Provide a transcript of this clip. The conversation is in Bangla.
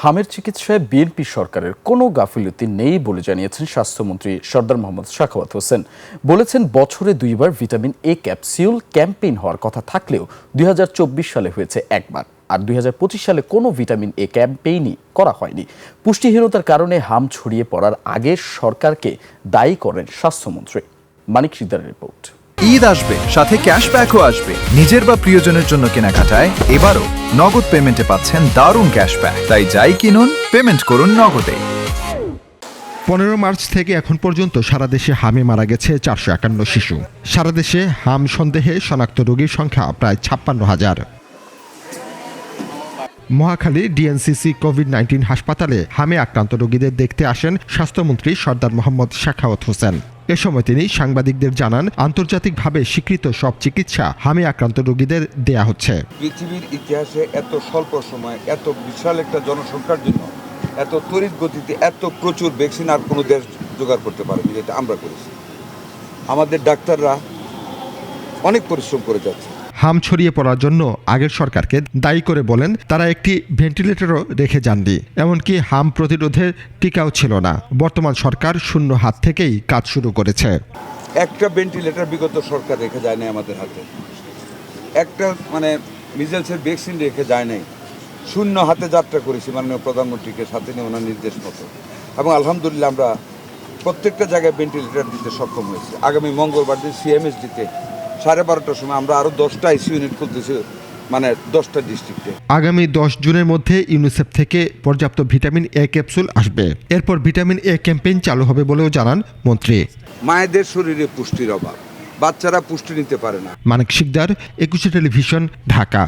হামের চিকিৎসায় বিএনপি সরকারের কোনো গাফিলতি নেই বলে জানিয়েছেন স্বাস্থ্যমন্ত্রী সরদার মোহাম্মদ সাখাওয়াত হোসেন। বলেছেন, বছরে 2 বার ভিটামিন এ ক্যাপসিউল ক্যাম্পেইন হওয়ার কথা থাকলেও 2024 সালে হয়েছে একবার, আর 2025 সালে কোনো ভিটামিন এ ক্যাম্পেইনই করা হয়নি। পুষ্টিহীনতার কারণে হাম ছড়িয়ে পড়ার আগে সরকারকে দায়ী করেন স্বাস্থ্যমন্ত্রী। মানিক সিকদারের রিপোর্ট। ঈদ আসবে, সাথে ক্যাশব্যাকও আসবে। নিজের বা প্রিয়জনের জন্য কেনাকাটায় এবারও নগদ পেমেন্টে পাচ্ছেন দারুণ ক্যাশব্যাক। তাই যাই কিনুন, পেমেন্ট করুন নগদে। 15 মার্চ থেকে এখন পর্যন্ত সারা দেশে হামে মারা গেছে 451 শিশু। সারা দেশে হাম সন্দেহে শনাক্ত রোগীর সংখ্যা প্রায় 56,000। মহাখালী ডিএনসিসি কোভিড-19 হাসপাতালে হামে আক্রান্ত রোগীদের দেখতে আসেন স্বাস্থ্যমন্ত্রী সরদার মোহাম্মদ সাখাওয়াত হোসেন। এ সময় তিনি সাংবাদিকদের জানান, আন্তর্জাতিকভাবে স্বীকৃত সব চিকিৎসা হামে আক্রান্ত রোগীদের দেয়া হচ্ছে। পৃথিবীর ইতিহাসে এত স্বল্প সময় এত বিশাল একটা জনসংখ্যার জন্য এত তড়িৎ গতিতে এত প্রচুর ভ্যাকসিন আর কোনো দেশ জোগাড় করতে পারেনি, যেটা আমরা করেছি। আমাদের ডাক্তাররা অনেক পরিশ্রম করে যাচ্ছে। হাম ছড়িয়ে পড়ার জন্য আগের সরকারকে দায়ী করে বলেন, তারা একটি ভেন্টিলেটরও রেখে যাননি, এমনকি হাম প্রতিরোধের টিকাও ছিল না। বর্তমান সরকার শূন্য হাত থেকেই কাজ শুরু করেছে। একটা ভেন্টিলেটর বিগত সরকার রেখে যায় নাই আমাদের হাতে, একটা মিজেলসের ভ্যাকসিন রেখে যায় নাই। শূন্য হাতে যাত্রা করেছি মাননীয় প্রধানমন্ত্রীকে সাথে নিয়ে ওনার নির্দেশ মতো, এবং আলহামদুলিল্লাহ আমরা প্রত্যেকটা জায়গায় ভেন্টিলেটর দিতে সক্ষম হয়েছি। আগামী মঙ্গলবার দিন সিএমএস দিতে 12:30টার সময় আমরা আরও 10টা আইসিইউ ইউনিট খুলতেছি, 10টা ডিস্ট্রিক্টে। আগামী 10 জুনের মধ্যে ইউনিসেফ থেকে পর্যাপ্ত ভিটামিন এ ক্যাপসুল আসবে। এরপর ভিটামিন এ ক্যাম্পেইন চালু হবে বলেও জানান মন্ত্রী। মায়েদের শরীরে পুষ্টির অভাব, বাচ্চারা পুষ্টি নিতে পারে না। মানিক সিকদার, 21 টেলিভিশন, ঢাকা।